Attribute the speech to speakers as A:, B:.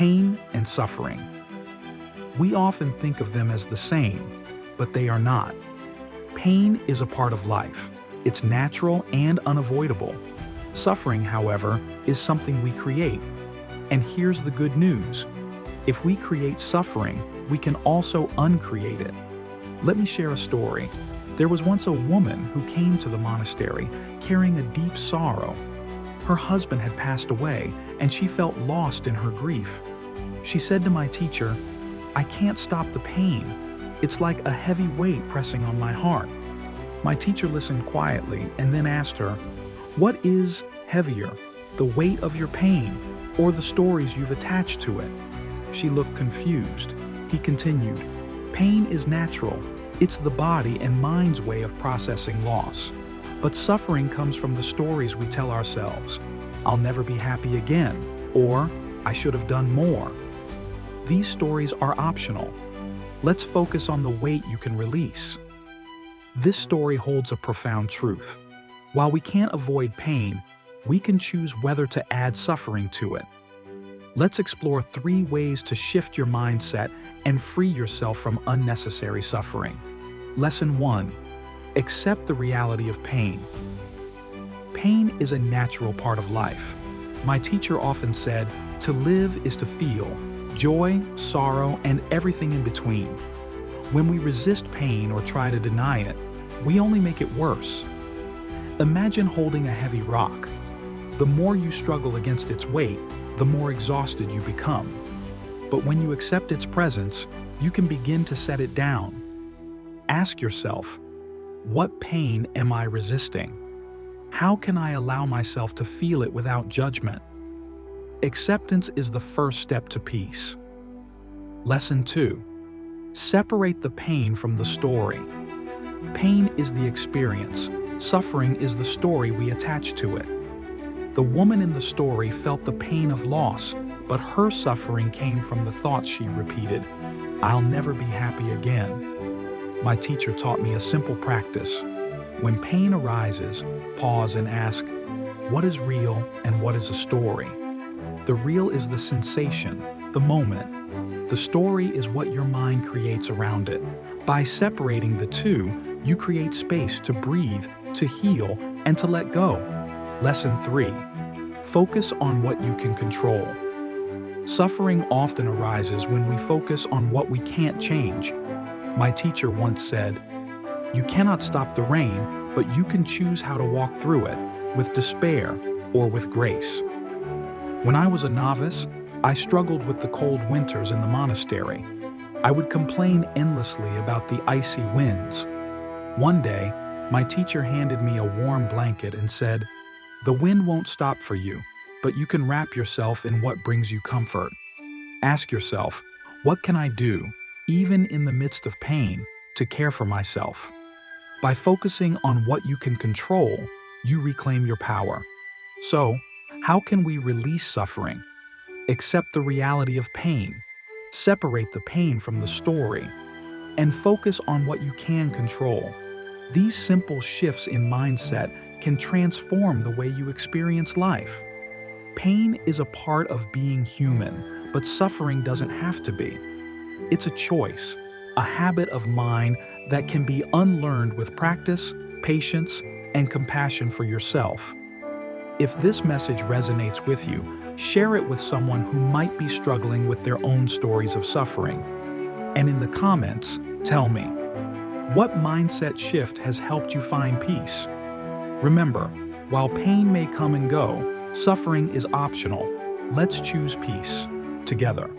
A: Pain and suffering. We often think of them as the same, but they are not. Pain is a part of life. It's natural and unavoidable. Suffering, however, is something we create. And here's the good news. If we create suffering, we can also uncreate it. Let me share a story. There was once a woman who came to the monastery carrying a deep sorrow. Her husband had passed away, and she felt lost in her grief. She said to my teacher, "I can't stop the pain. It's like a heavy weight pressing on my heart." My teacher listened quietly and then asked her, "What is heavier, the weight of your pain or the stories you've attached to it?" She looked confused. He continued, "Pain is natural. It's the body and mind's way of processing loss. But suffering comes from the stories we tell ourselves. I'll never be happy again, or I should have done more." These stories are optional. Let's focus on the weight you can release. This story holds a profound truth. While we can't avoid pain, we can choose whether to add suffering to it. Let's explore 3 ways to shift your mindset and free yourself from unnecessary suffering. Lesson 1. Accept the reality of pain. Pain is a natural part of life. My teacher often said, "To live is to feel, joy, sorrow, and everything in between." When we resist pain or try to deny it, we only make it worse. Imagine holding a heavy rock. The more you struggle against its weight, the more exhausted you become. But when you accept its presence, you can begin to set it down. Ask yourself, what pain am I resisting? How can I allow myself to feel it without judgment? Acceptance is the first step to peace. Lesson 2. Separate the pain from the story. Pain is the experience. Suffering is the story we attach to it. The woman in the story felt the pain of loss, but her suffering came from the thoughts she repeated, "I'll never be happy again." My teacher taught me a simple practice. When pain arises, pause and ask, what is real and what is a story? The real is the sensation, the moment. The story is what your mind creates around it. By separating the two, you create space to breathe, to heal, and to let go. Lesson 3. Focus on what you can control. Suffering often arises when we focus on what we can't change. My teacher once said, "You cannot stop the rain, but you can choose how to walk through it, with despair or with grace." When I was a novice, I struggled with the cold winters in the monastery. I would complain endlessly about the icy winds. One day, my teacher handed me a warm blanket and said, "The wind won't stop for you, but you can wrap yourself in what brings you comfort." Ask yourself, what can I do, even in the midst of pain, to care for myself? By focusing on what you can control, you reclaim your power. So, how can we release suffering? Accept the reality of pain, separate the pain from the story, and focus on what you can control. These simple shifts in mindset can transform the way you experience life. Pain is a part of being human, but suffering doesn't have to be. It's a choice, a habit of mind that can be unlearned with practice, patience, and compassion for yourself. If this message resonates with you, share it with someone who might be struggling with their own stories of suffering. And in the comments, tell me, what mindset shift has helped you find peace? Remember, while pain may come and go, suffering is optional. Let's choose peace together.